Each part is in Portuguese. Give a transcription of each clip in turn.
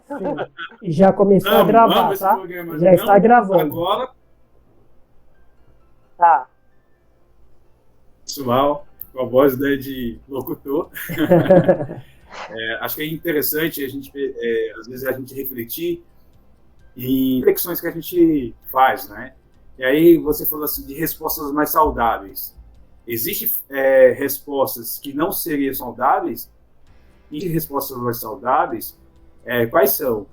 Sim. E já começou a gravar, tá? Programa, já está gravando. Agora, Tá. pessoal, com a voz de locutor. Acho que é interessante a gente, às vezes, a gente refletir em reflexões que a gente faz, né? E aí você falou assim de respostas mais saudáveis. Existem respostas que não seriam saudáveis? E respostas mais saudáveis, quais são?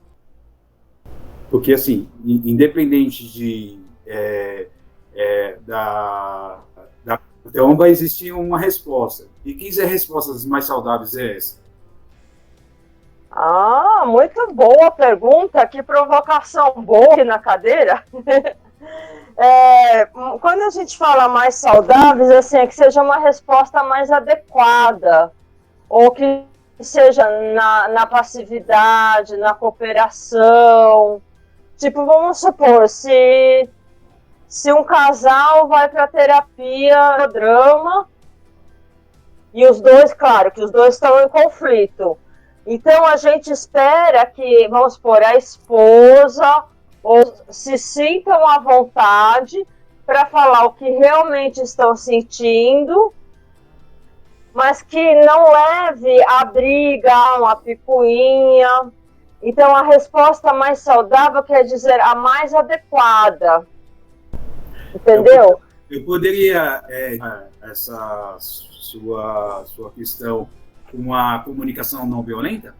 Porque, assim, independente então vai existir uma resposta. E que respostas mais saudáveis é essa? Muito boa pergunta. Que provocação boa aqui na cadeira. Quando a gente fala mais saudáveis, assim, é que seja uma resposta mais adequada, ou que seja na passividade, na cooperação. Tipo, vamos supor, se um casal vai para terapia, drama, e os dois, claro, que os dois estão em conflito. Então a gente espera que, vamos supor, a esposa ou se sintam à vontade para falar o que realmente estão sentindo, mas que não leve a briga, a picuinha. Então a resposta mais saudável quer dizer a mais adequada. Entendeu? Eu poderia, essa sua questão, uma comunicação não violenta?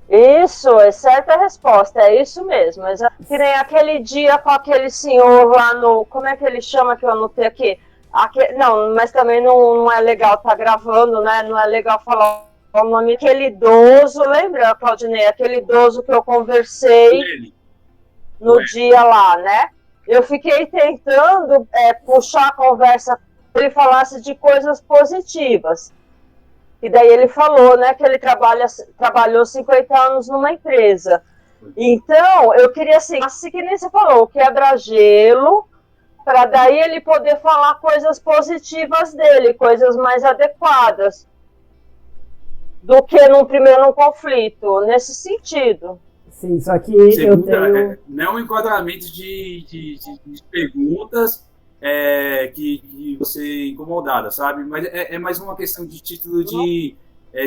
Isso, certa resposta, é isso mesmo. Que nem aquele dia com aquele senhor lá no... Como é que ele chama que eu anotei aqui? Não, mas também não é legal estar gravando, né? Não é legal falar o nome. Aquele idoso, lembra, Claudinei? Aquele idoso que eu conversei no dia lá, né? Eu fiquei tentando puxar a conversa para ele falasse de coisas positivas. E daí ele falou, né, que ele trabalhou 50 anos numa empresa. Então, eu queria assim que nem você falou, quebra-gelo, para daí ele poder falar coisas positivas dele, coisas mais adequadas do que num primeiro conflito, nesse sentido. Sim, só que eu tenho... Não enquadramento de perguntas que você incomodada, sabe? Mas é mais uma questão de título de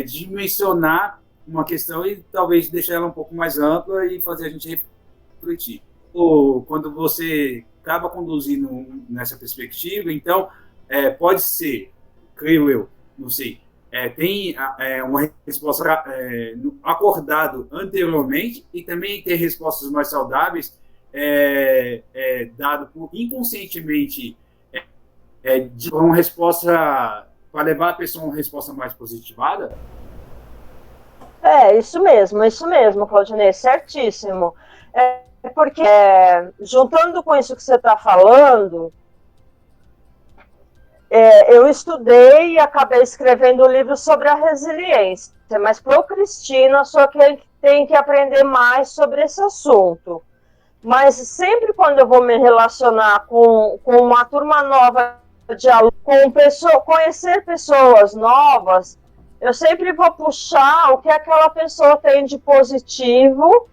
dimensionar uma questão e talvez deixar ela um pouco mais ampla e fazer a gente refletir. Ou quando você acaba conduzindo nessa perspectiva, então pode ser, creio eu, não sei, tem uma resposta acordado anteriormente e também ter respostas mais saudáveis dado inconscientemente de uma resposta para levar a pessoa a uma resposta mais positivada? Isso mesmo, Claudinei, certíssimo. Porque, juntando com isso que você está falando, eu estudei e acabei escrevendo um livro sobre a resiliência, mas para o Cristina só que tem que aprender mais sobre esse assunto. Mas sempre quando eu vou me relacionar com uma turma nova de alunos, conhecer pessoas novas, eu sempre vou puxar o que aquela pessoa tem de positivo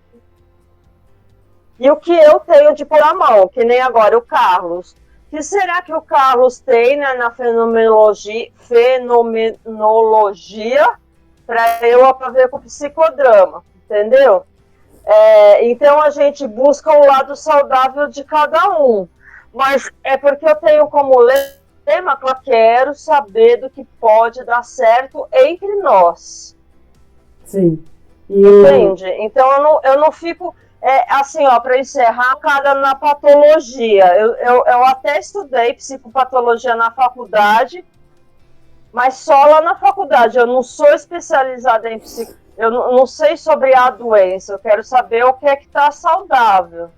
e o que eu tenho de pôr a mão, que nem agora o Carlos. O que será que o Carlos tem, né, na fenomenologia para eu ver com o psicodrama, entendeu? Então a gente busca o lado saudável de cada um, mas é porque eu tenho como lema que eu quero saber do que pode dar certo entre nós. Sim. Entende? Então eu não fico assim, ó, para encerrar, cada na patologia. Eu até estudei psicopatologia na faculdade, mas só lá na faculdade. Eu não sou especializada em psicologia. Eu não sei sobre a doença, eu quero saber o que é que está saudável.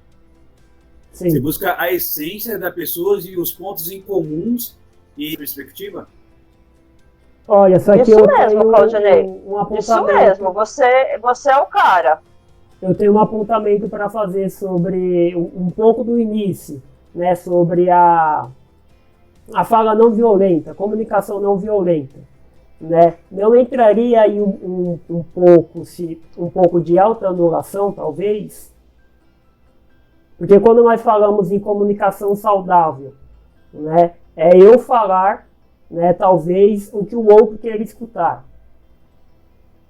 Sim. Você busca a essência da pessoa e os pontos em comuns e perspectiva? Olha, só que isso eu mesmo, tenho Claudinei. um apontamento. Isso mesmo, você é o cara. Eu tenho um apontamento para fazer sobre um pouco do início, né, sobre a fala não violenta, comunicação não violenta. né? Não entraria aí um pouco de autoanulação, talvez? Porque quando nós falamos em comunicação saudável, né, é eu falar, né, talvez o que o outro queira escutar,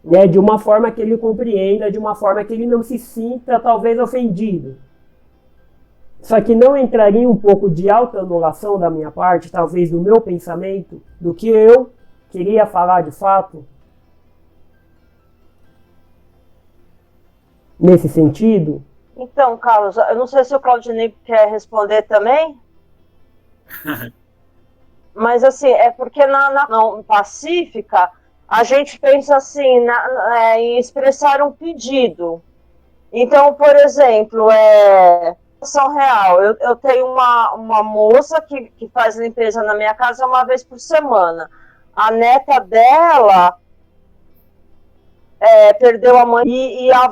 né, de uma forma que ele compreenda, de uma forma que ele não se sinta talvez ofendido. Só que não entraria um pouco de autoanulação da minha parte, talvez do meu pensamento, do que eu queria falar de fato? Nesse sentido? Então, Carlos, eu não sei se o Claudinei quer responder também. Mas assim, é porque na pacífica a gente pensa assim em expressar um pedido. Então, por exemplo, situação real. Eu tenho uma moça que faz limpeza na minha casa uma vez por semana. A neta dela perdeu a mãe e a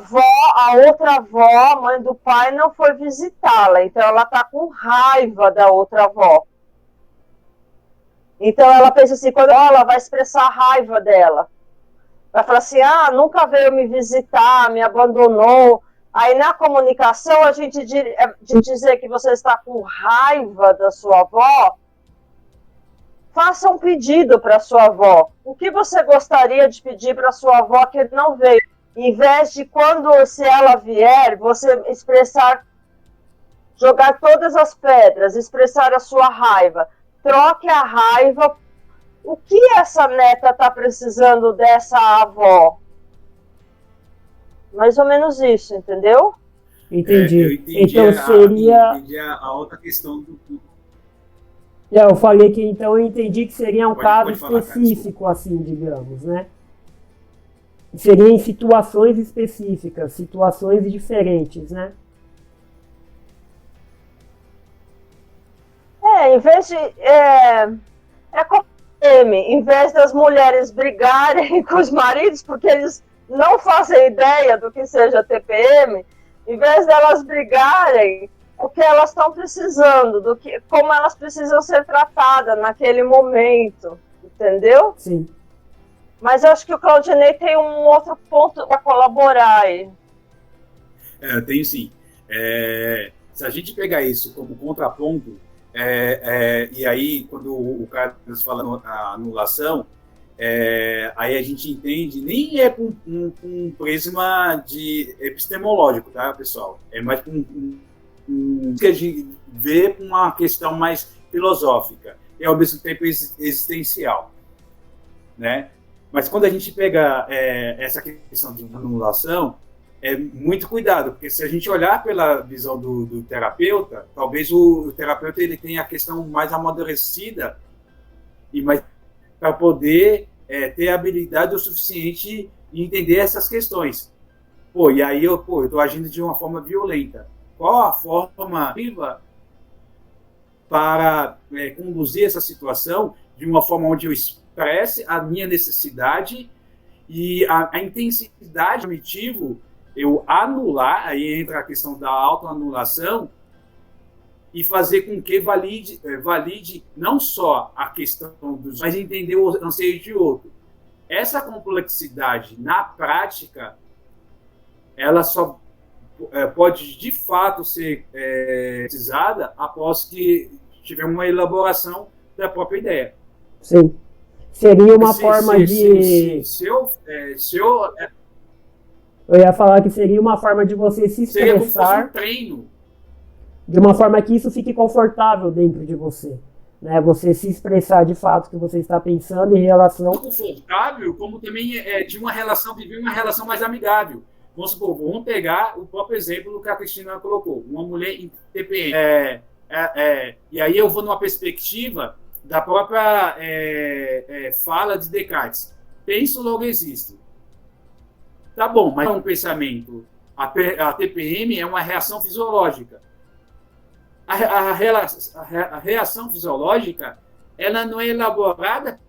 outra avó, a mãe do pai, não foi visitá-la. Então ela está com raiva da outra avó. Então ela pensa assim, quando ela vai expressar a raiva dela, vai falar assim, nunca veio me visitar, me abandonou. Aí na comunicação, a gente de dizer que você está com raiva da sua avó, faça um pedido para sua avó. O que você gostaria de pedir para sua avó que não veio? Em vez de se ela vier, você expressar, jogar todas as pedras, expressar a sua raiva. Troque a raiva. O que essa neta está precisando dessa avó? Mais ou menos isso, entendeu? Entendi. Eu entendi então seria. Entendi a outra questão do. Eu falei que então eu entendi que seria um caso específico, cara, assim, digamos, né? Seria em situações específicas, situações diferentes, né? Em vez de. Como em vez das mulheres brigarem com os maridos, porque eles não fazem ideia do que seja TPM, em vez delas brigarem, o que elas estão precisando, como elas precisam ser tratadas naquele momento, entendeu? Sim. Mas eu acho que o Claudinei tem um outro ponto para colaborar aí. Eu tenho sim. Se a gente pegar isso como contraponto, e aí quando o Carlos fala a anulação, aí a gente entende, nem é com um prisma de epistemológico, tá, pessoal? É mais que a gente vê com uma questão mais filosófica e ao mesmo tempo existencial, né? Mas quando a gente pega essa questão de anulação, muito cuidado, porque se a gente olhar pela visão do terapeuta, talvez o terapeuta ele tenha a questão mais amadurecida e mais para poder ter habilidade o suficiente de entender essas questões. E aí eu estou agindo de uma forma violenta. Qual a forma viva para conduzir essa situação de uma forma onde eu expresse a minha necessidade e a intensidade do motivo eu anular, aí entra a questão da autoanulação, e fazer com que valide não só a questão dos, mas entender o anseio de outro. Essa complexidade, na prática, ela só pode, de fato, ser precisada após que tiver uma elaboração da própria ideia. Sim. Seria uma forma de... Eu ia falar que seria uma forma de você se expressar. Seria como se fosse um treino. De uma forma que isso fique confortável dentro de você. Né? Você se expressar de fato o que você está pensando em relação... Confortável, como também de uma relação, viver uma relação mais amigável. Vamos pegar o próprio exemplo que a Cristina colocou. Uma mulher em TPM. E aí eu vou numa perspectiva da própria fala de Descartes. Penso, logo existo. Tá bom, mas é um pensamento. A TPM é uma reação fisiológica. A reação fisiológica, ela não é elaborada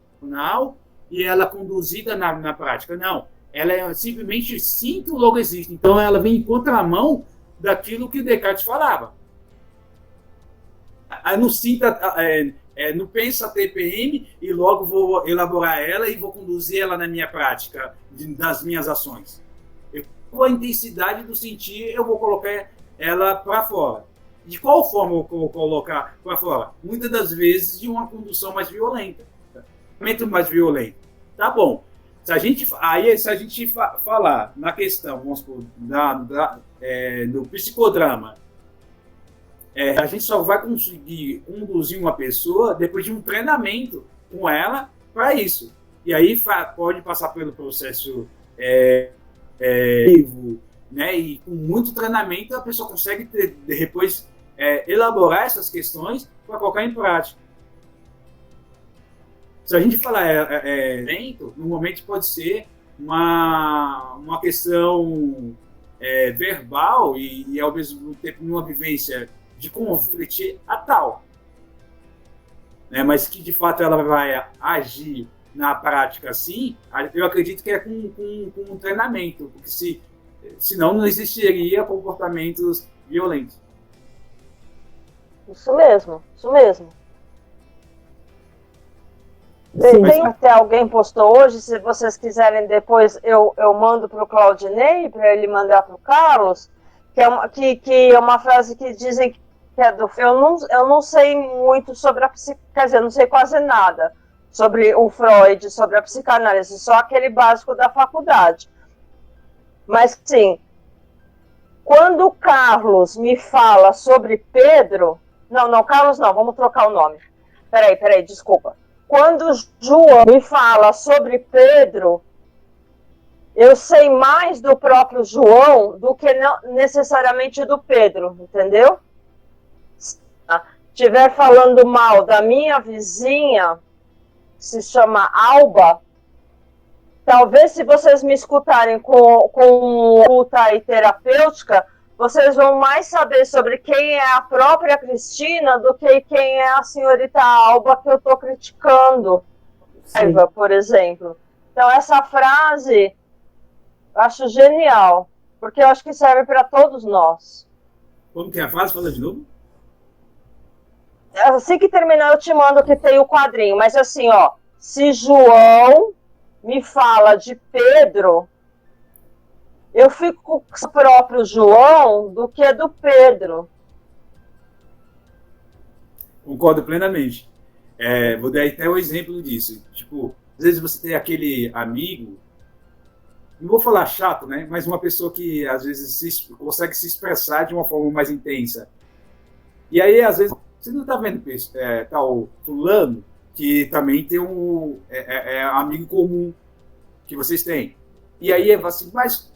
e ela é conduzida na prática. Não. Ela é simplesmente sinto, logo existe. Então, ela vem em contramão daquilo que Descartes falava. Não sinta, não penso a TPM e logo vou elaborar ela e vou conduzir ela na minha prática, das minhas ações. Com a intensidade do sentir, eu vou colocar ela para fora. De qual forma eu vou colocar para fora? Muitas das vezes de uma condução mais violenta. Muito mais violento. Tá bom. Se a gente falar na questão, vamos supor, do psicodrama, a gente só vai conseguir conduzir uma pessoa depois de um treinamento com ela para isso. E aí pode passar pelo processo né? E com muito treinamento a pessoa consegue depois elaborar essas questões para colocar em prática. Se a gente falar evento, normalmente pode ser uma questão verbal e ao mesmo tempo uma vivência de conflitir a tal, né? Mas que de fato ela vai agir na prática assim, eu acredito que é com um treinamento, porque senão não existiria comportamentos violentos. Isso mesmo, isso mesmo. Até alguém postou hoje, se vocês quiserem depois eu mando para o Claudinei, para ele mandar para o Carlos, que é uma frase que dizem que é do... Eu não sei muito sobre a psicanálise, quer dizer, não sei quase nada sobre o Freud, sobre a psicanálise, só aquele básico da faculdade. Mas, sim, quando o Carlos me fala sobre Pedro... Não, Carlos não, vamos trocar o nome. Peraí, desculpa. Quando João me fala sobre Pedro, eu sei mais do próprio João do que necessariamente do Pedro, entendeu? Se estiver falando mal da minha vizinha, que se chama Alba, talvez se vocês me escutarem com escuta e terapêutica, vocês vão mais saber sobre quem é a própria Cristina do que quem é a senhorita Alba que eu estou criticando. Eva, por exemplo. Então, essa frase eu acho genial, porque eu acho que serve para todos nós. Como que é a frase? Fala de novo. Assim que terminar, eu te mando que tem o quadrinho. Mas assim, ó, se João me fala de Pedro, eu fico com o próprio João do que do Pedro. Concordo plenamente. Vou dar até um exemplo disso. Tipo, às vezes você tem aquele amigo, não vou falar chato, né? Mas uma pessoa que às vezes consegue se expressar de uma forma mais intensa. E aí, às vezes, você não está vendo tal fulano que também tem um amigo comum que vocês têm. E aí é assim, mas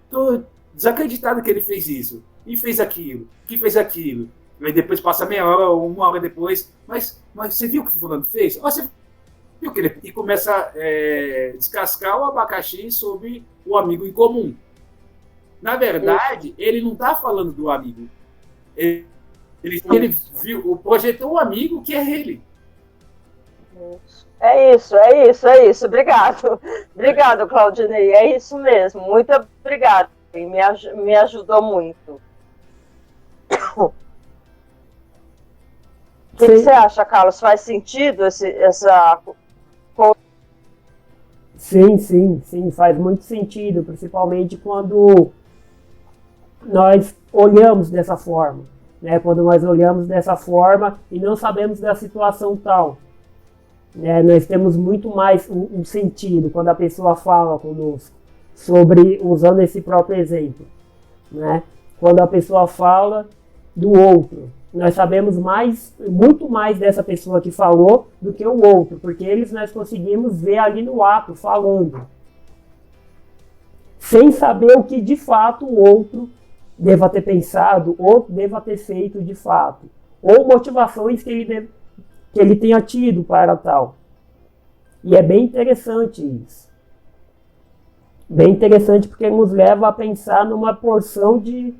tô desacreditado que ele fez isso, e fez aquilo, que fez aquilo. Aí depois passa meia hora ou uma hora depois, mas você viu o que o fulano fez? Você viu que ele... E começa a descascar o abacaxi sobre o amigo em comum. Na verdade, ele não está falando do amigo. Ele projetou um amigo que é ele. É isso. Obrigado, Claudinei. É isso mesmo. Muito obrigada. Me ajudou muito. O que você acha, Carlos? Faz sentido essa... Sim, faz muito sentido, principalmente quando nós olhamos dessa forma, né? Quando nós olhamos dessa forma e não sabemos da situação tal. Nós temos muito mais um sentido quando a pessoa fala conosco, usando esse próprio exemplo, né? Quando a pessoa fala do outro, nós sabemos muito mais dessa pessoa que falou do que o outro, porque nós conseguimos ver ali no ato, falando, sem saber o que de fato o outro deva ter pensado ou deva ter feito de fato, ou motivações que ele tenha tido para tal. E é bem interessante isso. Bem interessante porque nos leva a pensar numa porção de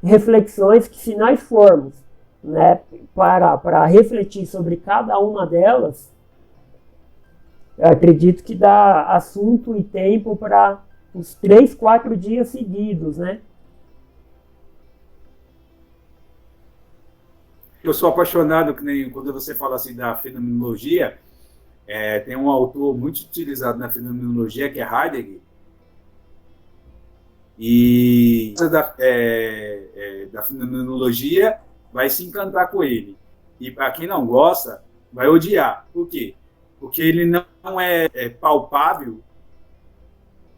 reflexões que, se nós formos, né, para refletir sobre cada uma delas, eu acredito que dá assunto e tempo para uns 3, 4 dias seguidos, né? Eu sou apaixonado, que nem quando você fala assim da fenomenologia, tem um autor muito utilizado na fenomenologia, que é Heidegger, e da fenomenologia vai se encantar com ele. E para quem não gosta, vai odiar. Por quê? Porque ele não é palpável,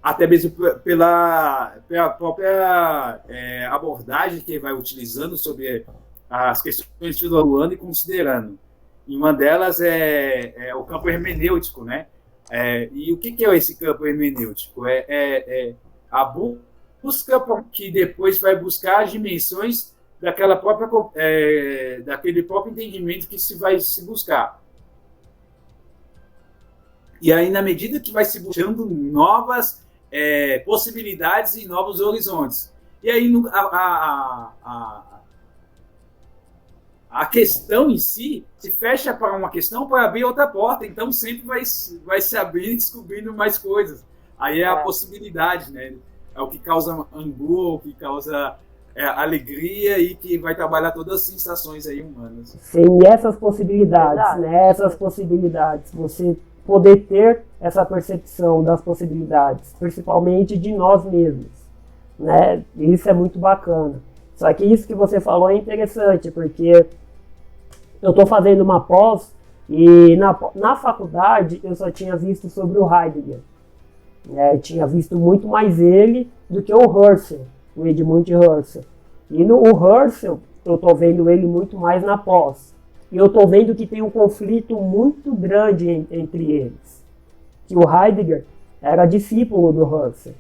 até mesmo pela própria abordagem que ele vai utilizando sobre as questões filosofando e considerando. E uma delas é o campo hermenêutico, né? E o que é esse campo hermenêutico? A busca que depois vai buscar as dimensões daquele próprio entendimento que se vai se buscar. E aí, na medida que vai se buscando novas possibilidades e novos horizontes. E aí, a questão em si se fecha para uma questão para abrir outra porta. Então, sempre vai se abrindo e descobrindo mais coisas. Aí é a possibilidade, né? É o que causa angústia, o que causa alegria e que vai trabalhar todas as sensações aí humanas. Sim, e essas possibilidades, né? Essas possibilidades, você poder ter essa percepção das possibilidades, principalmente de nós mesmos, né? Isso é muito bacana. Só que isso que você falou é interessante, porque eu estou fazendo uma pós e na faculdade eu só tinha visto sobre o Heidegger. Eu tinha visto muito mais ele do que o Husserl, o Edmund Husserl. E o Husserl, eu estou vendo ele muito mais na pós. E eu estou vendo que tem um conflito muito grande entre eles. Que o Heidegger era discípulo do Husserl.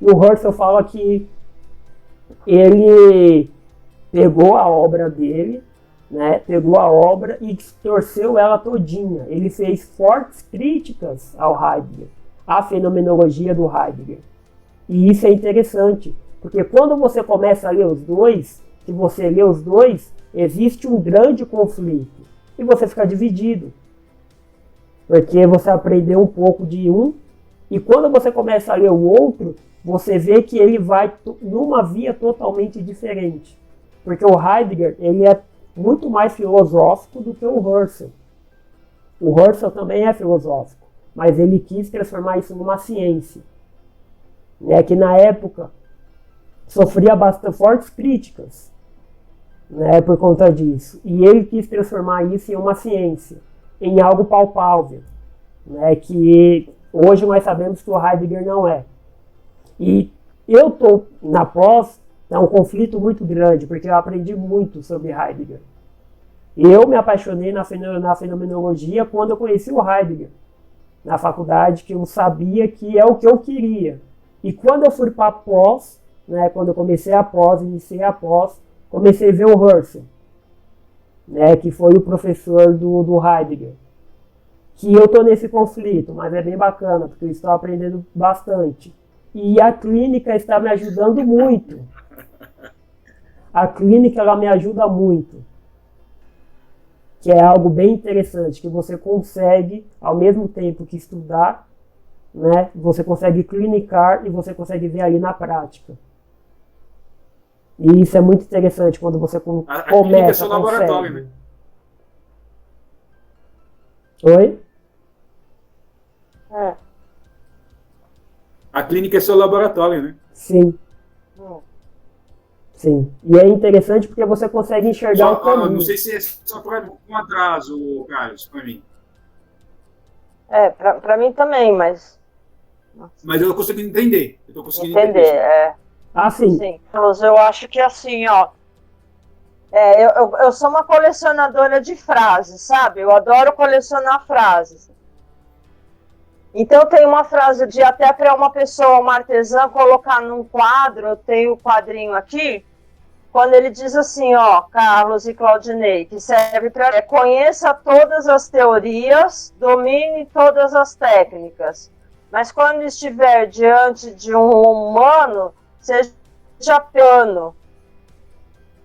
E o Husserl fala que ele pegou a obra dele, né, pegou a obra e distorceu ela todinha. Ele fez fortes críticas ao Heidegger, à fenomenologia do Heidegger. E isso é interessante, porque quando você começa a ler os dois, se você lê os dois, existe um grande conflito e você fica dividido, porque você aprendeu um pouco de um e quando você começa a ler o outro, você vê que ele vai numa via totalmente diferente, porque o Heidegger ele é muito mais filosófico do que o Husserl. O Husserl também é filosófico, mas ele quis transformar isso numa ciência, né, que na época sofria bastante fortes críticas, né, por conta disso. E ele quis transformar isso em uma ciência, em algo palpável, né, que hoje nós sabemos que o Heidegger não é. E eu estou na pós, é um conflito muito grande, porque eu aprendi muito sobre Heidegger. Eu me apaixonei na fenomenologia quando eu conheci o Heidegger, na faculdade, que eu sabia que é o que eu queria. E quando eu fui para a pós, né, quando eu comecei a pós, iniciei a pós, comecei a ver o Husserl, né, que foi o professor do Heidegger. Que eu estou nesse conflito, mas é bem bacana, porque eu estou aprendendo bastante. E a clínica está me ajudando muito. A clínica ela me ajuda muito. Que é algo bem interessante, que você consegue, ao mesmo tempo que estudar, né, você consegue clinicar e você consegue ver ali na prática. E isso é muito interessante quando você começa. A clínica é seu laboratório, né? Oi? A clínica é seu laboratório, né? Sim. Sim. E é interessante porque você consegue enxergar o caminho. Não sei se é só por um atraso, Carlos, para mim. Para mim também, mas... Mas eu consigo entender. Eu tô conseguindo entender. Ah, sim. Sim. Eu acho que assim, ó... eu sou uma colecionadora de frases, sabe? Eu adoro colecionar frases. Então tem uma frase de até para uma pessoa, uma artesã, colocar num quadro, eu tenho o quadrinho aqui, quando ele diz assim, ó, Carlos e Claudinei, que serve para conheça todas as teorias, domine todas as técnicas, mas quando estiver diante de um humano, seja plano,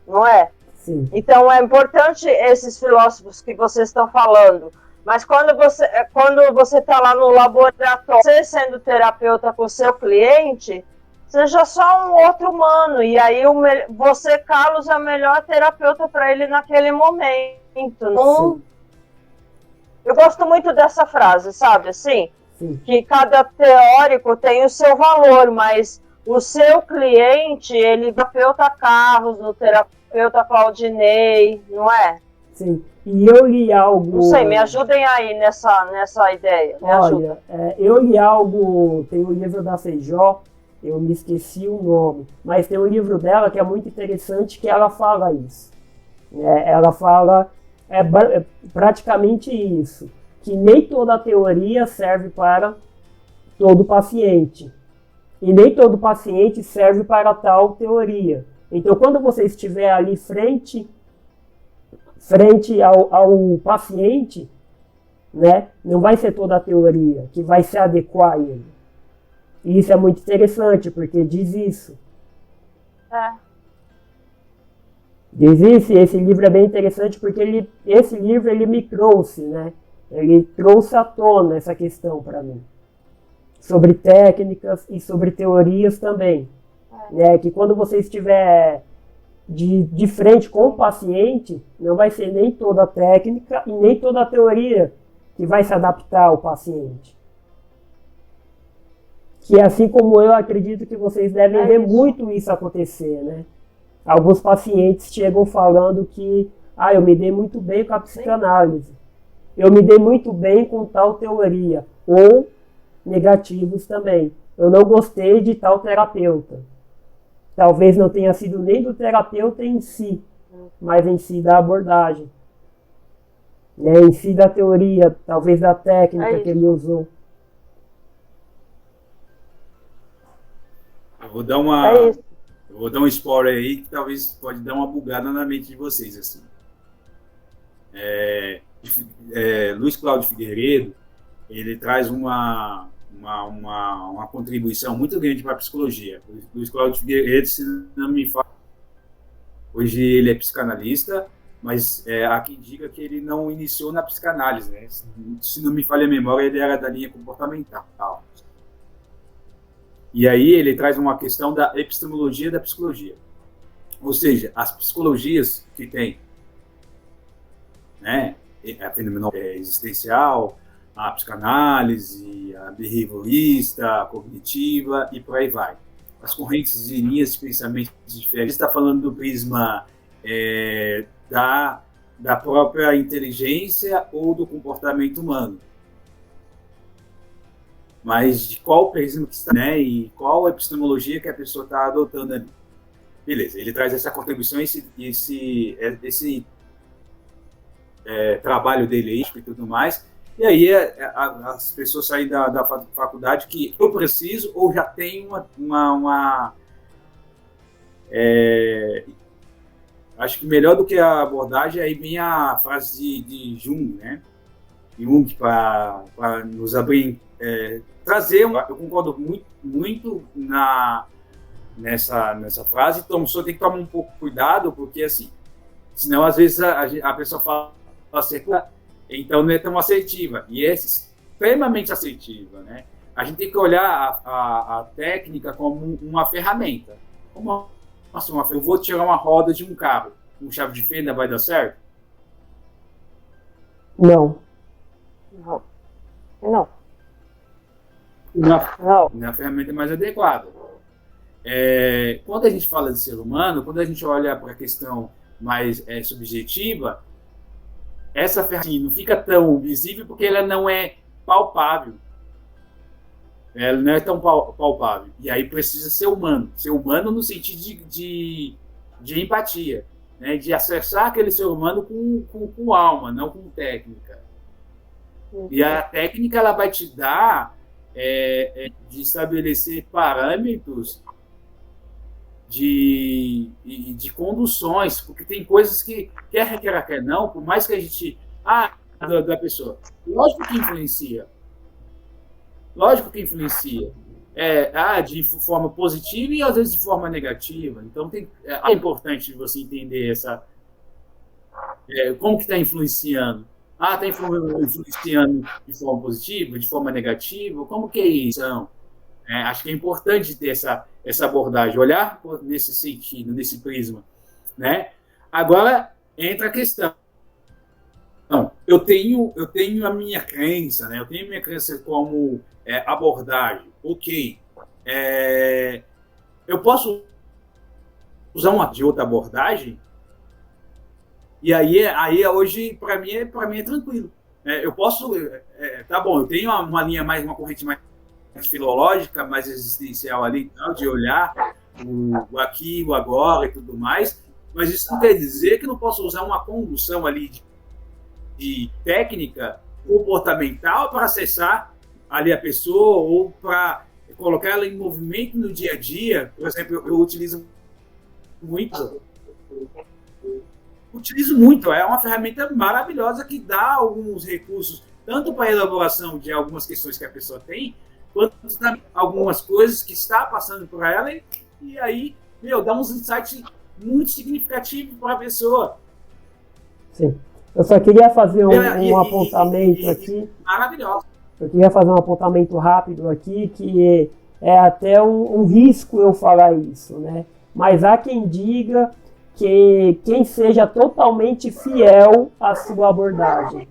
não é? Sim. Então é importante esses filósofos que vocês estão falando. Mas quando você está lá no laboratório, você sendo terapeuta com o seu cliente, seja só um outro humano. E aí você, Carlos, é o melhor terapeuta para ele naquele momento. Não... Eu gosto muito dessa frase, sabe? Assim, que cada teórico tem o seu valor, mas o seu cliente, ele é terapeuta Carlos, o terapeuta Claudinei, não é? Sim. E eu li algo... Não sei, me ajudem aí nessa ideia. Olha, eu li algo, tem um livro da Feijó, eu me esqueci o nome, mas tem um livro dela que é muito interessante, que ela fala isso. Ela fala praticamente isso, que nem toda teoria serve para todo paciente. E nem todo paciente serve para tal teoria. Então, quando você estiver ali frente ao paciente, né, não vai ser toda a teoria que vai se adequar a ele. E isso é muito interessante, porque diz isso. Diz isso, e esse livro é bem interessante, porque esse livro ele me trouxe, né? Ele trouxe à tona essa questão para mim. Sobre técnicas e sobre teorias também. Né? Que quando você estiver de frente com o paciente, não vai ser nem toda a técnica e nem toda a teoria que vai se adaptar ao paciente. Que assim como eu acredito que vocês devem ver muito isso acontecer, né? Alguns pacientes chegam falando que eu me dei muito bem com a psicanálise. Eu me dei muito bem com tal teoria. Ou negativos também. Eu não gostei de tal terapeuta. Talvez não tenha sido nem do terapeuta em si, mas em si da abordagem. Né? Em si da teoria, talvez da técnica que ele usou. Eu vou dar um spoiler aí que talvez pode dar uma bugada na mente de vocês. Assim. Luiz Cláudio Figueiredo, ele traz uma contribuição muito grande para a psicologia. Luiz Cláudio Figueiredo, se não me fala, hoje ele é psicanalista, mas há quem diga que ele não iniciou na psicanálise, né? Se não me falha a memória, ele era da linha comportamental. E aí ele traz uma questão da epistemologia da psicologia. Ou seja, as psicologias que tem, né, a fenomenal existencial, a psicanálise, a behaviorista, a cognitiva e por aí vai. As correntes e linhas de pensamento diferentes, está falando do prisma da própria inteligência ou do comportamento humano. Mas de qual prisma que está, né, e qual epistemologia que a pessoa está adotando ali. Beleza, ele traz essa contribuição, esse trabalho dele e tudo mais. E aí as pessoas saem da faculdade que eu preciso ou já tenho acho que melhor do que a abordagem aí vem a frase de Jung, né? Jung para nos abrir, trazer. Eu concordo muito nessa frase. Então, só tem que tomar um pouco cuidado, porque assim, senão às vezes a pessoa fala assim, então não é tão assertiva, e é extremamente assertiva, né? A gente tem que olhar a técnica como uma ferramenta. Como assim, eu vou tirar uma roda de um carro com chave de fenda, vai dar certo? Não. Na ferramenta mais adequada. Quando a gente fala de ser humano, quando a gente olha para a questão mais subjetiva, essa ferramenta não fica tão visível porque ela não é palpável. Ela não é tão palpável. E aí precisa ser humano. Ser humano no sentido de empatia, né? De acessar aquele ser humano com alma, não com técnica. E a técnica ela vai te dar de estabelecer parâmetros de conduções, porque tem coisas que, quer não, por mais que a gente... da pessoa. Lógico que influencia. De forma positiva e às vezes de forma negativa. Então é importante você entender como que está influenciando. Está influenciando de forma positiva, de forma negativa? Como que é isso? Acho que é importante ter essa abordagem, olhar nesse sentido, nesse prisma, né? Agora entra a questão. Não, eu tenho a minha crença, né? Eu tenho a minha crença como abordagem. Ok. Eu posso usar uma de outra abordagem? E aí hoje, para mim é tranquilo. Eu posso... tá bom, eu tenho uma corrente mais filológica, mais existencial ali, de olhar o aqui, o agora e tudo mais, mas isso não quer dizer que não posso usar uma condução ali de técnica comportamental para acessar ali a pessoa ou para colocar ela em movimento no dia a dia. Por exemplo, eu utilizo muito, é uma ferramenta maravilhosa que dá alguns recursos, tanto para a elaboração de algumas questões que a pessoa tem, quanto também algumas coisas que está passando por ela, e aí, dá uns insights muito significativos para a pessoa. Sim. Eu só queria fazer um apontamento aqui. Maravilhoso. Eu queria fazer um apontamento rápido aqui, que é até um risco eu falar isso, né? Mas há quem diga que quem seja totalmente fiel à sua abordagem.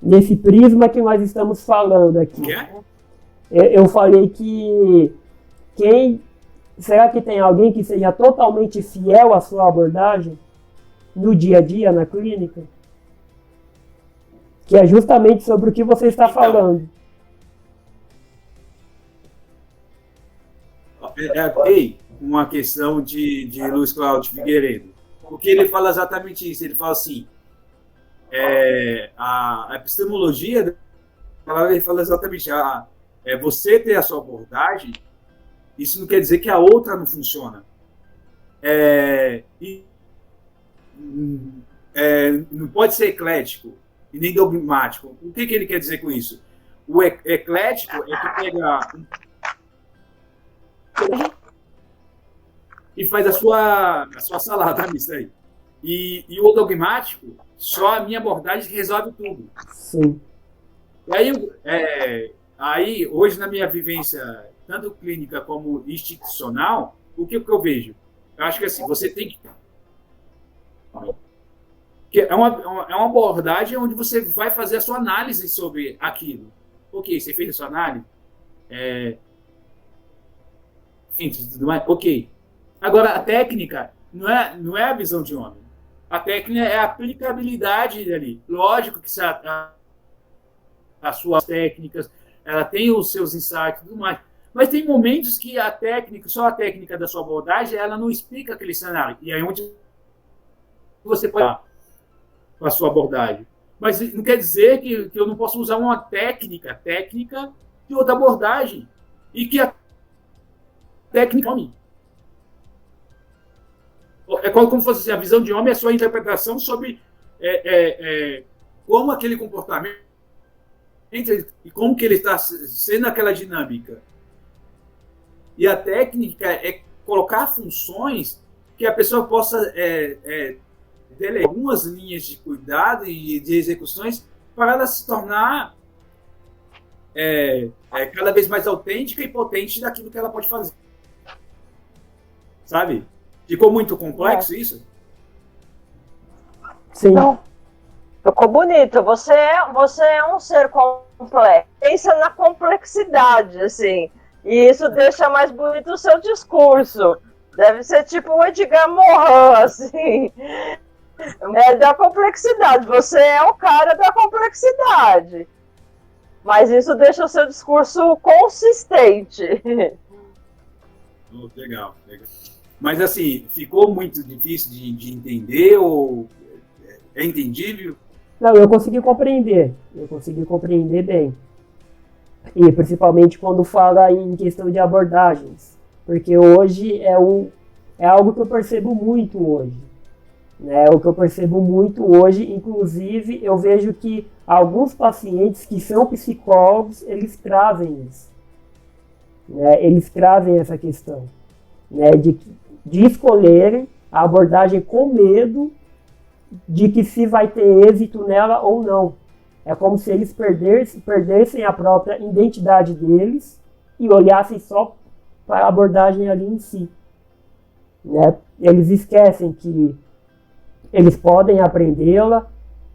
Nesse prisma que nós estamos falando aqui. Eu falei que será que tem alguém que seja totalmente fiel à sua abordagem no dia a dia, na clínica? Que é justamente sobre o que você está falando. Uma questão de Luiz Cláudio Figueiredo. Porque ele fala exatamente isso. Ele fala assim, a epistemologia, ele fala exatamente, você ter a sua abordagem, isso não quer dizer que a outra não funciona. Não pode ser eclético e nem dogmático. O que ele quer dizer com isso? O eclético é que pega e faz a sua salada mista aí. E o dogmático, só a minha abordagem resolve tudo. Sim. E aí, hoje, na minha vivência, tanto clínica como institucional, o que eu vejo? Eu acho que assim, você tem que é uma abordagem onde você vai fazer a sua análise sobre aquilo. Ok, você fez a sua análise? Ok. Agora, a técnica não é a visão de homem. A técnica é a aplicabilidade ali. Lógico que as suas técnicas, ela tem os seus insights e tudo mais. Mas tem momentos que só a técnica da sua abordagem, ela não explica aquele cenário. E aí onde você pode com a sua abordagem. Mas não quer dizer que eu não posso usar uma técnica de outra abordagem. E que a técnica é homem. É como se fosse assim, a visão de homem é a sua interpretação sobre como aquele comportamento e como que ele está sendo aquela dinâmica. E a técnica é colocar funções que a pessoa possa ter algumas linhas de cuidado e de execuções para ela se tornar cada vez mais autêntica e potente daquilo que ela pode fazer. Sabe? Ficou muito complexo isso? Sim. Não. Ficou bonito. Você é um ser complexo. Pensa na complexidade, assim. E isso deixa mais bonito o seu discurso. Deve ser tipo o Edgar Morin, assim. Da complexidade. Você é o cara da complexidade. Mas isso deixa o seu discurso consistente. Legal. Mas, assim, ficou muito difícil de entender ou é entendível? Não, eu consegui compreender bem. E principalmente quando fala em questão de abordagens. Porque hoje é algo que eu percebo muito hoje. Né? O que eu percebo muito hoje, inclusive, eu vejo que alguns pacientes que são psicólogos, eles trazem isso. Né? Eles trazem essa questão. Né? De escolherem a abordagem com medo de que se vai ter êxito nela ou não. É como se eles perdessem a própria identidade deles e olhassem só para a abordagem ali em si. Né? Eles esquecem que eles podem aprendê-la,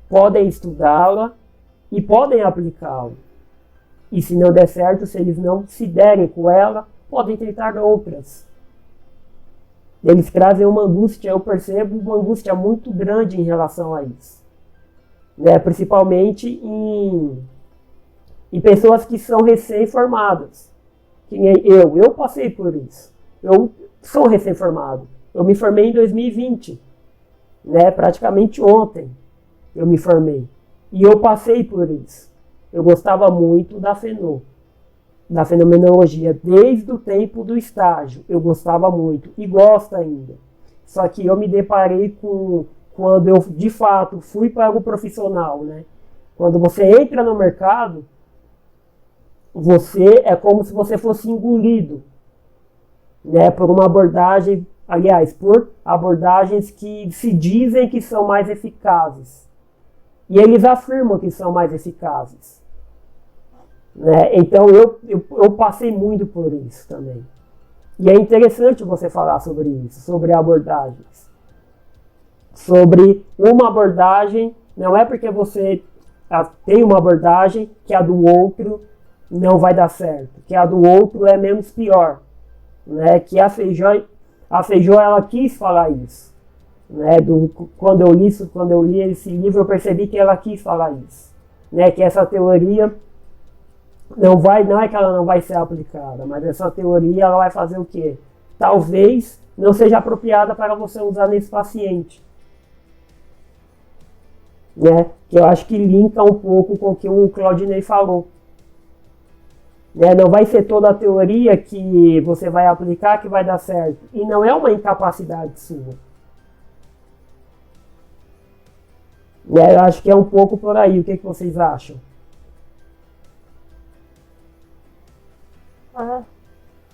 podem estudá-la e podem aplicá-la. E se não der certo, se eles não se derem com ela, podem tentar outras. Eles trazem uma angústia, eu percebo uma angústia muito grande em relação a isso. Né? Principalmente em pessoas que são recém-formadas. Que nem eu passei por isso. Eu sou recém-formado. Eu me formei em 2020. Né? Praticamente ontem eu me formei. E eu passei por isso. Eu gostava muito da fenomenologia, desde o tempo do estágio. Eu gostava muito e gosto ainda. Só que eu me deparei quando eu, de fato, fui para o profissional. Né? Quando você entra no mercado, você é como se você fosse engolido, né, por uma abordagem, aliás, por abordagens que se dizem que são mais eficazes. E eles afirmam que são mais eficazes. Né? Então eu passei muito por isso também. E é interessante você falar sobre isso, sobre abordagens. Sobre uma abordagem, não é porque você tem uma abordagem que a do outro não vai dar certo, que a do outro é menos pior. Né? Que a Feijó ela quis falar isso. Né? Quando eu li esse livro, eu percebi que ela quis falar isso. Né? Que essa teoria não é que ela não vai ser aplicada, mas essa teoria ela vai fazer o quê? Talvez não seja apropriada para você usar nesse paciente. Né? Que eu acho que linka um pouco com o que o Claudinei falou. Né? Não vai ser toda a teoria que você vai aplicar que vai dar certo. E não é uma incapacidade sua. Né? Eu acho que é um pouco por aí. O que vocês acham?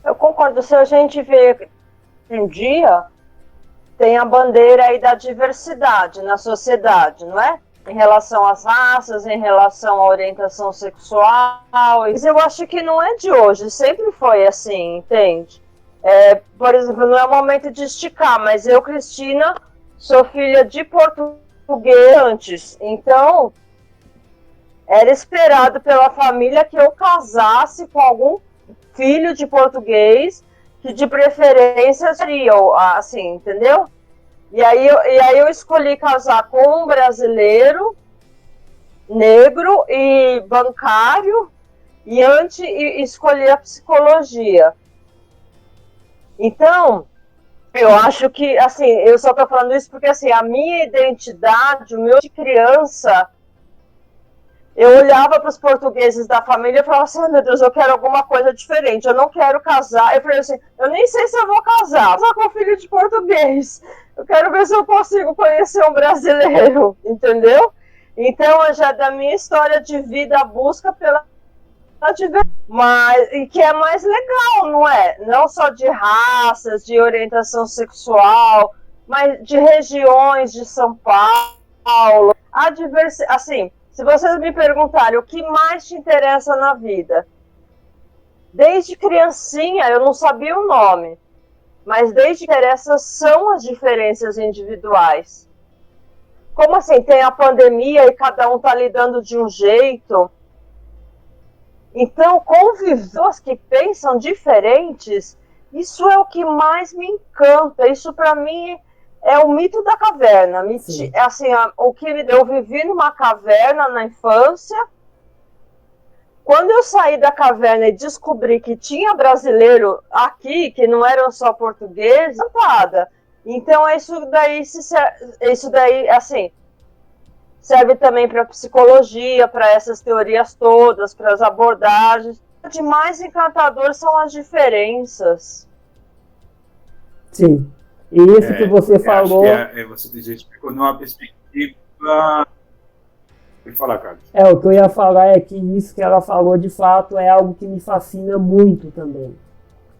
Eu concordo. Se a gente vê um dia, tem a bandeira aí da diversidade na sociedade, não é? Em relação às raças, em relação à orientação sexual. Mas eu acho que não é de hoje, sempre foi assim, entende? Por exemplo, não é o momento de esticar, mas eu, Cristina, sou filha de português antes. Então, era esperado pela família que eu casasse com algum filho de português, que de preferência seria assim, entendeu? E aí eu escolhi casar com um brasileiro, negro e bancário, e escolhi a psicologia. Então, eu acho que, assim, eu só estou falando isso porque, assim, a minha identidade, o meu de criança, eu olhava para os portugueses da família e falava assim, oh, meu Deus, eu quero alguma coisa diferente, eu não quero casar. Eu falei assim, eu nem sei se eu vou casar com filho de português. Eu quero ver se eu consigo conhecer um brasileiro, entendeu? Então, já da minha história de vida, a busca pela e que é mais legal, não é? Não só de raças, de orientação sexual, mas de regiões de São Paulo. A diversidade, assim, se vocês me perguntarem o que mais te interessa na vida, desde criancinha eu não sabia o nome, mas desde que interessa são as diferenças individuais. Como assim, tem a pandemia e cada um está lidando de um jeito. Então, conviver que pensam diferentes, isso é o que mais me encanta. Isso para mim é o mito da caverna. Assim, o que eu vivi numa caverna na infância. Quando eu saí da caverna e descobri que tinha brasileiro aqui, que não eram só portugueses, nada. Então isso daí, assim, serve também para psicologia, para essas teorias todas, para as abordagens. O de mais encantador são as diferenças. Sim. E isso que você falou. Você explicou numa perspectiva. Pode falar, Carlos. O que eu ia falar é que isso que ela falou, de fato, é algo que me fascina muito também.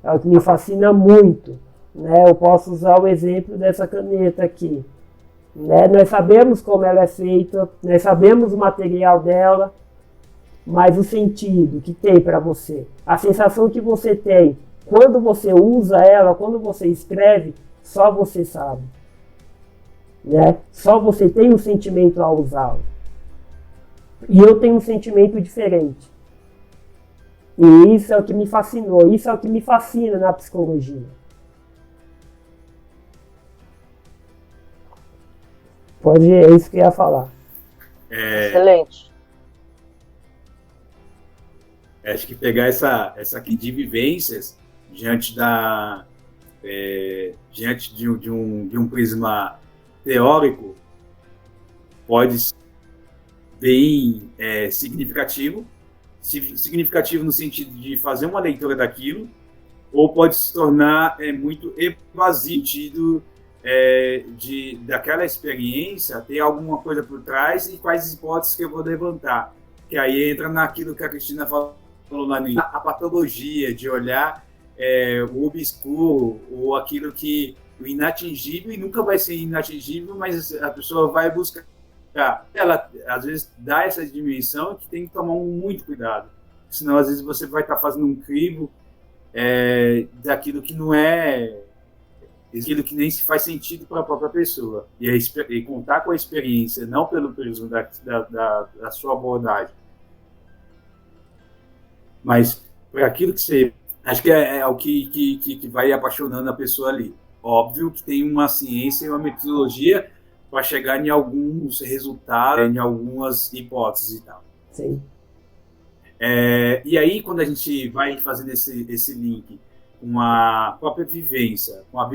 É algo que me fascina muito. Né? Eu posso usar o exemplo dessa caneta aqui. né? Nós sabemos como ela é feita, nós sabemos o material dela, mas o sentido que tem para você, a sensação que você tem quando você usa ela, quando você escreve, só você sabe, né? Só você tem um sentimento ao usá-lo. E eu tenho um sentimento diferente. E isso é o que me fascinou, isso é o que me fascina na psicologia. É isso que eu ia falar. Excelente. Acho que pegar essa aqui de vivências diante de um prisma teórico pode ser bem significativo no sentido de fazer uma leitura daquilo, ou pode se tornar muito evasivo daquela experiência ter alguma coisa por trás e quais hipóteses que eu vou levantar. Que aí entra naquilo que a Cristina falou lá no início, a patologia de olhar o obscuro ou aquilo que o inatingível, e nunca vai ser inatingível, mas a pessoa vai buscar. Ela, às vezes, dá essa dimensão que tem que tomar muito cuidado. Senão, às vezes, você vai estar fazendo um crivo daquilo que não é... aquilo que nem se faz sentido para a própria pessoa. E contar com a experiência, não pelo prisma da sua abordagem, mas para aquilo que você... Acho que é o que vai apaixonando a pessoa ali. Óbvio que tem uma ciência e uma metodologia para chegar em alguns resultados, em algumas hipóteses e tal. Sim. E aí, quando a gente vai fazendo esse link com a própria vivência, com a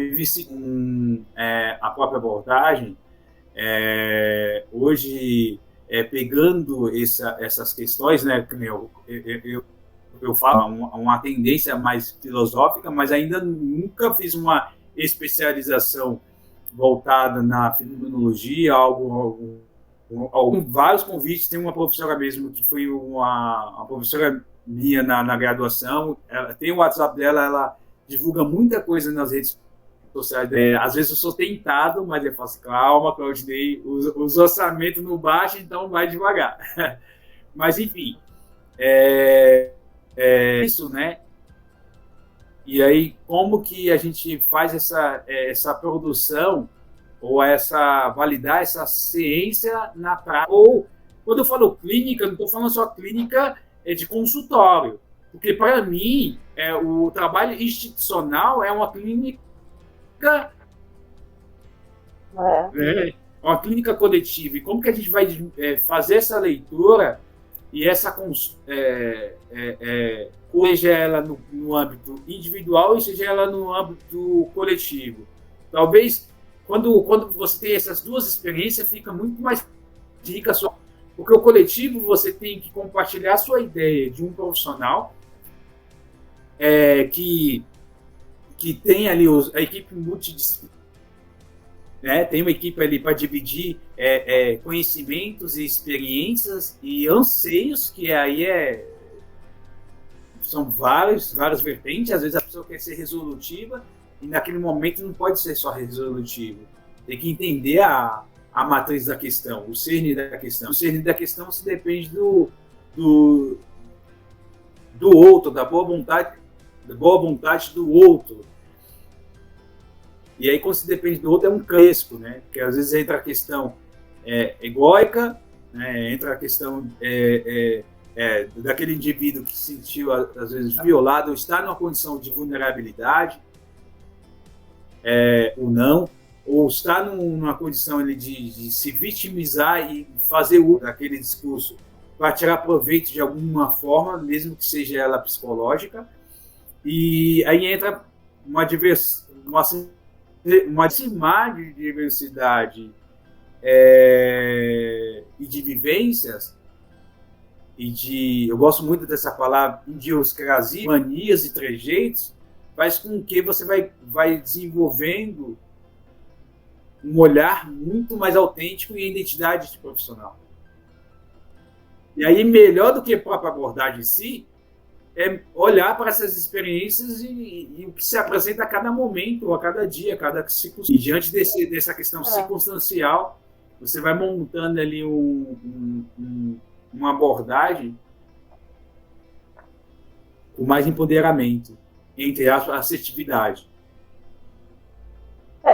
própria abordagem, hoje, pegando essas questões, né, eu falo, uma tendência mais filosófica, mas ainda nunca fiz uma especialização voltada na fenomenologia, vários convites. Tem uma professora mesmo que foi uma professora minha na graduação, ela tem o WhatsApp dela, ela divulga muita coisa nas redes sociais. Às vezes eu sou tentado, mas eu faço, calma, Claudinei, os orçamentos não baixam, então vai devagar. Mas enfim, isso, né? E aí, como que a gente faz essa produção ou validar essa ciência na prática? Ou, quando eu falo clínica, não estou falando só clínica de consultório, porque para mim o trabalho institucional é uma clínica, uma clínica coletiva. E como que a gente vai fazer essa leitura e seja ela no âmbito individual e seja ela no âmbito coletivo? Talvez quando você tem essas duas experiências, fica muito mais rica só. Porque o coletivo, você tem que compartilhar a sua ideia de um profissional que tem ali a equipe multidisciplinar, né? Tem uma equipe ali para dividir conhecimentos e experiências e anseios, que aí são várias vertentes. Às vezes a pessoa quer ser resolutiva e naquele momento não pode ser só resolutivo. Tem que entender a matriz da questão, o cerne da questão. O cerne da questão se depende do outro, da boa vontade do outro. E aí, quando se depende do outro, é um crespo, né? Porque às vezes entra a questão egóica, né? Entra a questão daquele indivíduo que se sentiu, às vezes, violado, ou está numa condição de vulnerabilidade, ou não, ou está numa condição de se vitimizar e fazer uso daquele discurso para tirar proveito de alguma forma, mesmo que seja ela psicológica. E aí entra uma de diversidade e de vivências eu gosto muito dessa palavra, idiosincrasia, manias e trejeitos, faz com que você vai desenvolvendo um olhar muito mais autêntico e a identidade de profissional. E aí, melhor do que a própria abordagem em si, é olhar para essas experiências e o que se apresenta a cada momento, a cada dia, a cada circunstância. E diante dessa questão circunstancial, você vai montando ali uma abordagem com mais empoderamento, entre a assertividade.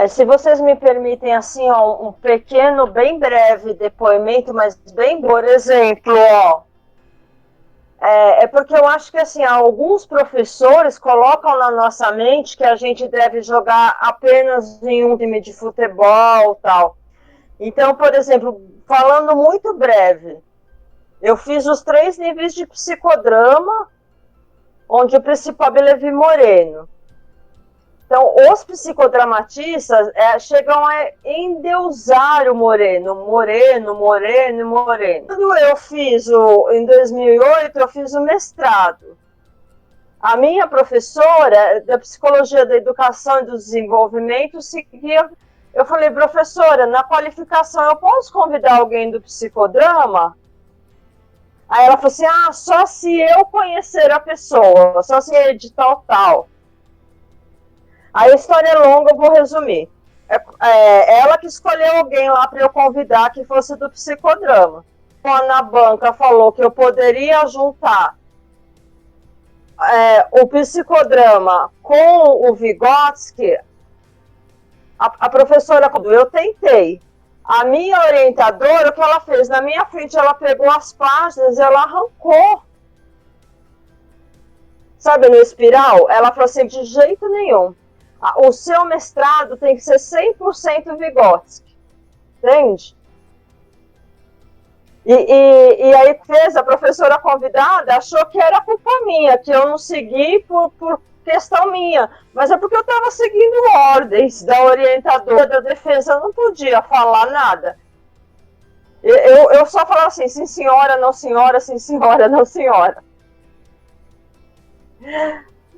Se vocês me permitem, assim, ó, um pequeno, bem breve depoimento, mas bem, por exemplo, ó, porque eu acho que, assim, alguns professores colocam na nossa mente que a gente deve jogar apenas em um time de futebol, tal. Então, por exemplo, falando muito breve, eu fiz os 3 níveis de psicodrama, onde o principal é Levi Moreno. Então, os psicodramatistas chegam a endeusar o Moreno. Quando eu fiz, em 2008, eu fiz o mestrado. A minha professora da Psicologia da Educação e do Desenvolvimento seguia. Eu falei, professora, na qualificação eu posso convidar alguém do psicodrama? Aí ela falou assim, só se eu conhecer a pessoa, só se é de tal. A história é longa, eu vou resumir. Ela que escolheu alguém lá para eu convidar que fosse do psicodrama. Quando a banca falou que eu poderia juntar o psicodrama com o Vygotsky, a professora, eu tentei. A minha orientadora, o que ela fez? Na minha frente, ela pegou as páginas e ela arrancou. Sabe, no espiral? Ela falou assim, de jeito nenhum. O seu mestrado tem que ser 100% Vygotsky. Entende? E aí fez, a professora convidada achou que era culpa minha, que eu não segui por questão minha. Mas é porque eu estava seguindo ordens da orientadora da defesa, eu não podia falar nada. Eu só falava assim, sim senhora, não senhora, sim senhora, não senhora.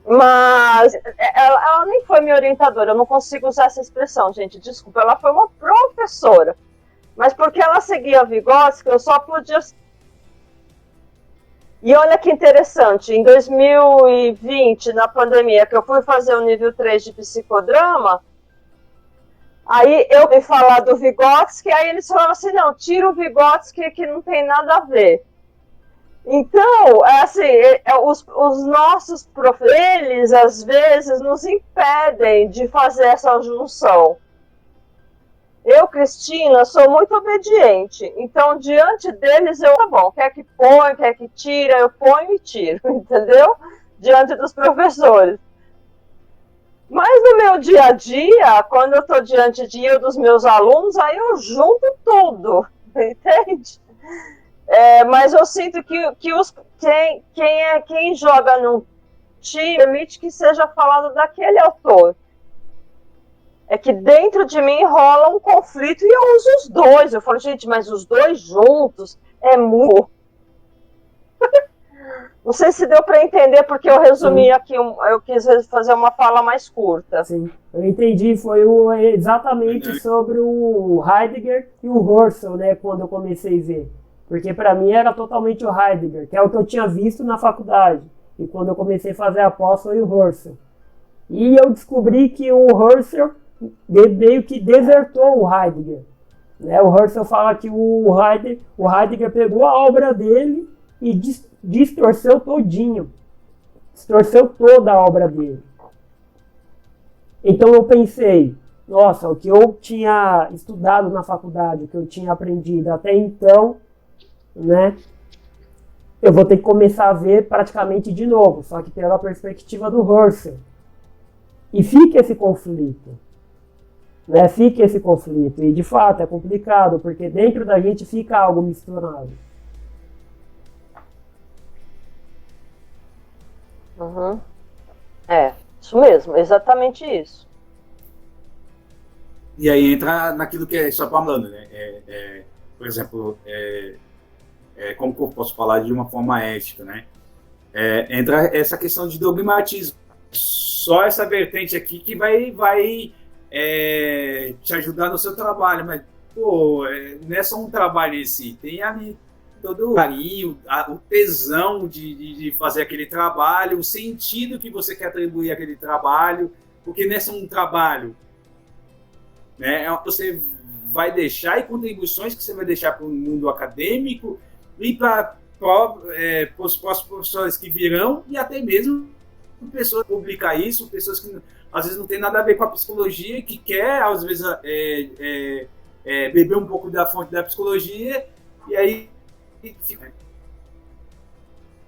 Mas ela nem foi minha orientadora, eu não consigo usar essa expressão, gente, desculpa, ela foi uma professora. Mas porque ela seguia a Vygotsky, eu só podia... E olha que interessante, em 2020, na pandemia, que eu fui fazer o nível 3 de psicodrama, aí eu fui falar do Vygotsky, aí eles falaram assim, não, tira o Vygotsky que não tem nada a ver. Então, assim, os nossos professores, eles às vezes nos impedem de fazer essa junção. Eu, Cristina, sou muito obediente, então diante deles tá bom, quer que põe, quer que tira, eu ponho e tiro, entendeu? Diante dos professores. Mas no meu dia a dia, quando eu estou diante dos meus alunos, aí eu junto tudo, entende? Mas eu sinto que quem joga num time permite que seja falado daquele autor. É que dentro de mim rola um conflito e eu uso os dois. Eu falo, gente, mas os dois juntos é muito. Não sei se deu para entender, porque eu resumi aqui, eu quis fazer uma fala mais curta. Sim, eu entendi, foi exatamente sobre o Heidegger e o Husserl, né, quando eu comecei a ver. Porque para mim era totalmente o Heidegger, que é o que eu tinha visto na faculdade. E quando eu comecei a fazer a pós foi o Husserl. E eu descobri que o Husserl meio que desertou o Heidegger. Né? O Husserl fala que o Heidegger pegou a obra dele e distorceu todinho. Distorceu toda a obra dele. Então eu pensei, nossa, o que eu tinha estudado na faculdade, o que eu tinha aprendido até então, né, eu vou ter que começar a ver praticamente de novo, só que pela perspectiva do Husserl. E fica esse conflito. Né, fica esse conflito. E de fato é complicado, porque dentro da gente fica algo misturado. Uhum. Isso mesmo, exatamente isso. E aí entra naquilo que é só falando, né? Por exemplo, como que eu posso falar de uma forma ética, né? Entra essa questão de dogmatismo. Só essa vertente aqui que vai te ajudar no seu trabalho, mas pô, não é só um trabalho em si, tem ali todo o carinho, o tesão de fazer aquele trabalho, o sentido que você quer atribuir àquele trabalho, porque não é só um trabalho, né? Você vai deixar, e contribuições que você vai deixar para o mundo acadêmico e para os próximos professores que virão, e até mesmo pessoas que publicam isso, pessoas que às vezes não tem nada a ver com a psicologia, que quer, às vezes, beber um pouco da fonte da psicologia, e aí fica.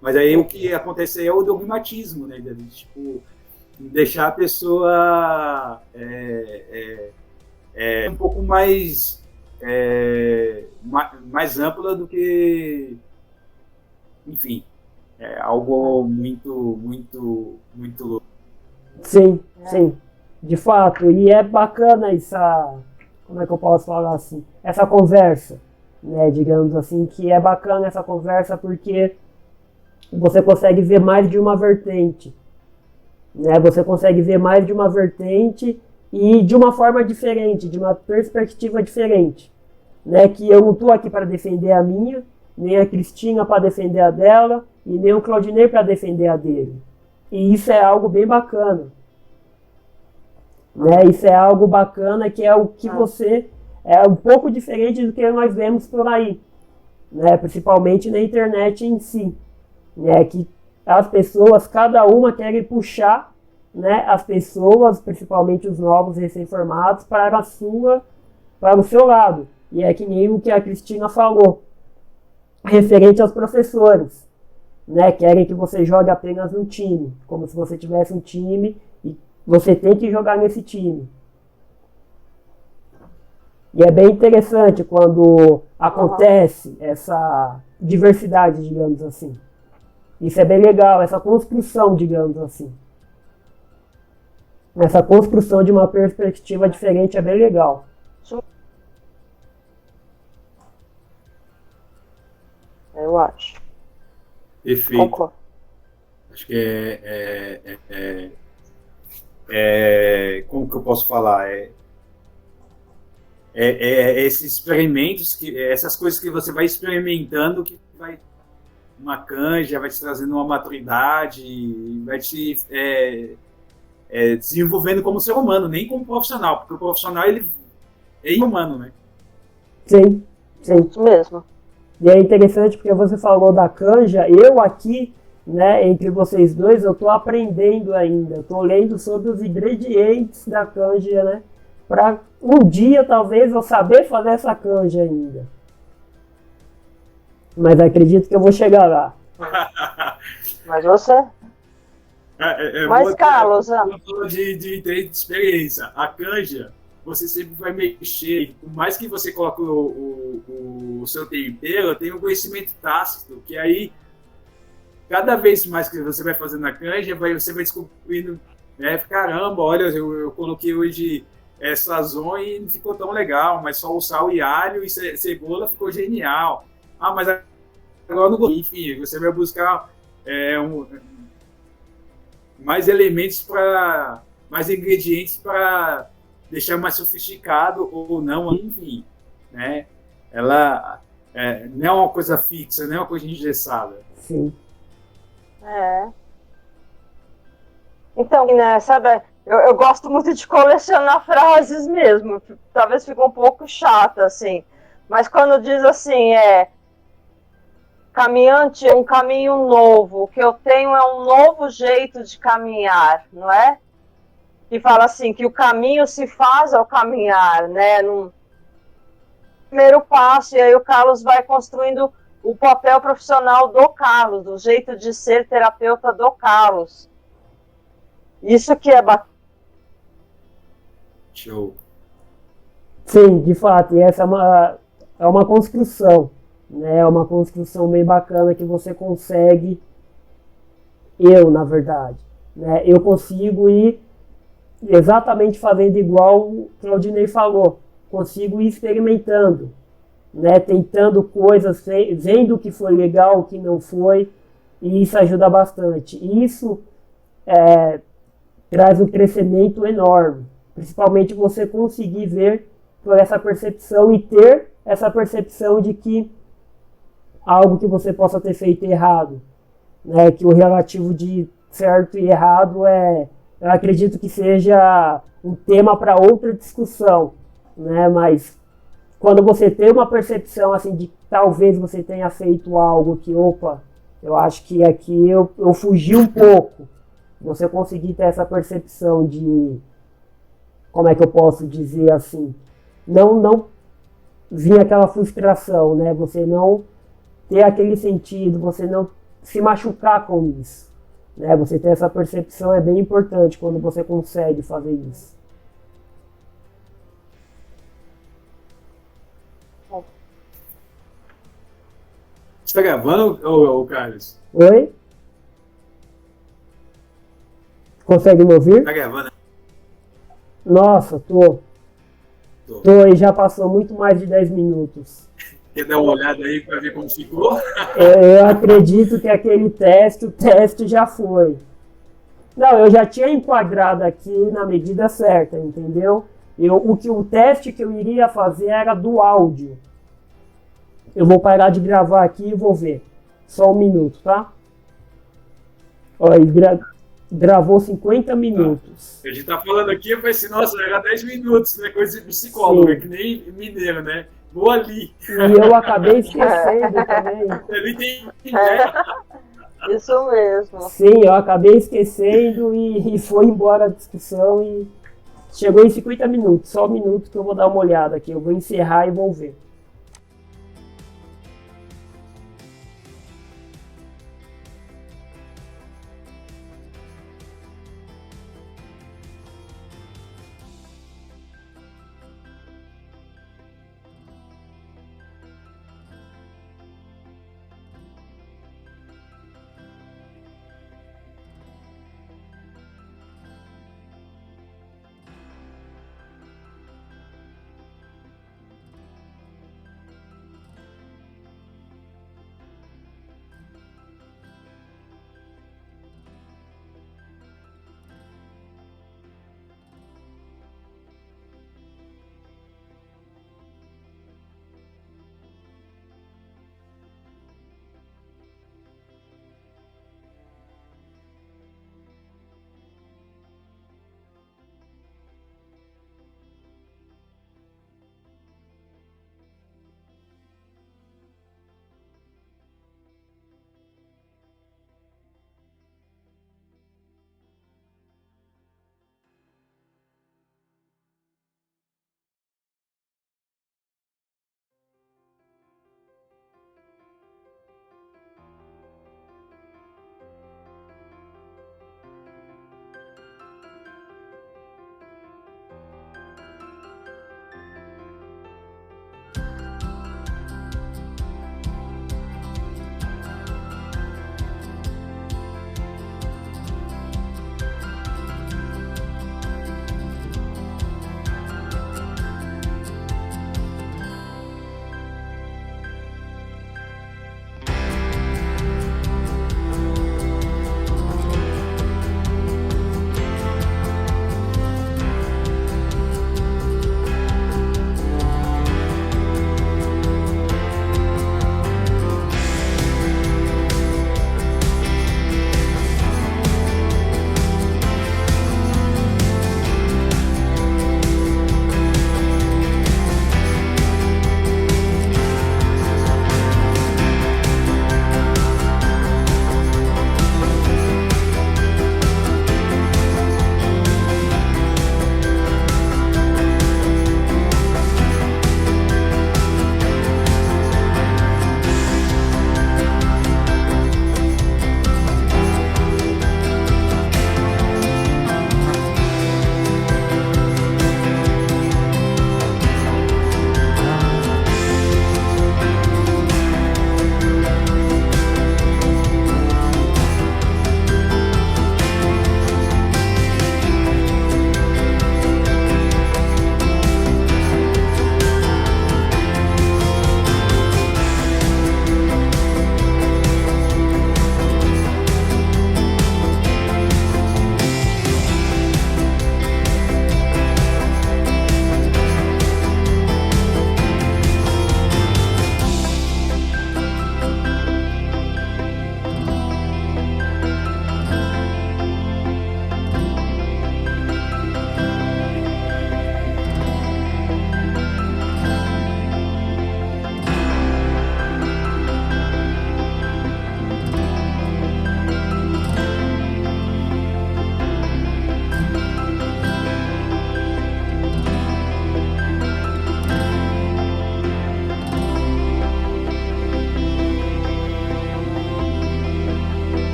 Mas aí o que acontece é o dogmatismo, né? Tipo, deixar a pessoa um pouco mais ampla do que, enfim, algo muito, muito, muito louco. Sim, sim, de fato, e é bacana essa, como é que eu posso falar assim, essa conversa, né, digamos assim, que é bacana essa conversa porque você consegue ver mais de uma vertente, né, você consegue ver mais de uma vertente e de uma forma diferente, de uma perspectiva diferente, né, que eu não estou aqui para defender a minha, nem a Cristina para defender a dela, e nem o Claudinei para defender a dele. E isso é algo bem bacana. Né? Isso é algo bacana que é o que você... É um pouco diferente do que nós vemos por aí. Né? Principalmente na internet em si. Né? Que as pessoas, cada uma quer puxar, né, as pessoas, principalmente os novos recém-formados, para o seu lado. E é que nem o que a Cristina falou. Referente aos professores. Né, querem que você jogue apenas um time, como se você tivesse um time e você tem que jogar nesse time. E é bem interessante quando acontece essa diversidade, digamos assim. Isso é bem legal, essa construção, digamos assim. Essa construção de uma perspectiva diferente é bem legal. Eu acho. Perfeito. Concordo. Acho que como que eu posso falar? Esses experimentos, essas coisas que você vai experimentando, que vai uma canja, vai te trazendo uma maturidade, vai te desenvolvendo como ser humano, nem como profissional, porque o profissional ele é humano, né? Sim, sim. Isso mesmo. E é interessante porque você falou da canja, eu aqui, né, entre vocês dois, eu estou aprendendo ainda, estou lendo sobre os ingredientes da canja, né, para um dia talvez eu saber fazer essa canja ainda. Mas acredito que eu vou chegar lá. Mas você? Mas, Carlos... De experiência, a canja... Você sempre vai mexer, por mais que você coloque o seu tempero, tem um conhecimento tácito, que aí, cada vez mais que você vai fazendo a canja, você vai descobrindo, né, caramba, olha, eu coloquei hoje sazon e não ficou tão legal, mas só o sal e alho e cebola ficou genial. Ah, mas agora não gostei. Enfim, você vai buscar mais elementos mais ingredientes para deixar mais sofisticado ou não, enfim, né? Ela não é uma coisa fixa, não é uma coisa engessada. Sim. Então, né, sabe, eu gosto muito de colecionar frases mesmo, talvez fique um pouco chata, assim, mas quando diz assim, caminhante, um caminho novo, o que eu tenho é um novo jeito de caminhar, não é? Que fala assim, que o caminho se faz ao caminhar, né? No primeiro passo, e aí o Carlos vai construindo o papel profissional do Carlos, do jeito de ser terapeuta do Carlos. Isso que é bacana. Show. Sim, de fato, e essa é uma construção, né? É uma construção bem bacana que você consegue, na verdade, né? Eu consigo ir exatamente fazendo igual o Claudinei falou, consigo ir experimentando, né, tentando coisas, vendo o que foi legal, o que não foi, e isso ajuda bastante. Isso traz um crescimento enorme, principalmente você conseguir ver por essa percepção e ter essa percepção de que algo que você possa ter feito errado, né? Que o relativo de certo e errado eu acredito que seja um tema para outra discussão, né? Mas quando você tem uma percepção assim de que talvez você tenha feito algo que, opa, eu acho que aqui eu fugi um pouco, você conseguir ter essa percepção de, como é que eu posso dizer assim, não vir aquela frustração, né? Você não ter aquele sentido, você não se machucar com isso, né? Você ter essa percepção é bem importante quando você consegue fazer isso. Você tá gravando, ô Carlos? Oi? Consegue me ouvir? Tá gravando? Nossa, tô e já passou muito mais de 10 minutos. Quer dar uma olhada aí para ver como ficou? Eu acredito que aquele o teste já foi. Não, eu já tinha enquadrado aqui na medida certa, entendeu? O teste que eu iria fazer era do áudio. Eu vou parar de gravar aqui e vou ver. Só um minuto, tá? Ó, ele gravou 50 minutos. A gente tá falando aqui, eu pensei, nossa, era 10 minutos, né? Coisa de psicólogo, que nem mineiro, né? Vou ali. E eu acabei esquecendo também. Eu não entendi, né? Isso mesmo. Sim, eu acabei esquecendo e foi embora a discussão e chegou em 50 minutos. Só um minuto que eu vou dar uma olhada aqui. Eu vou encerrar e vou ver.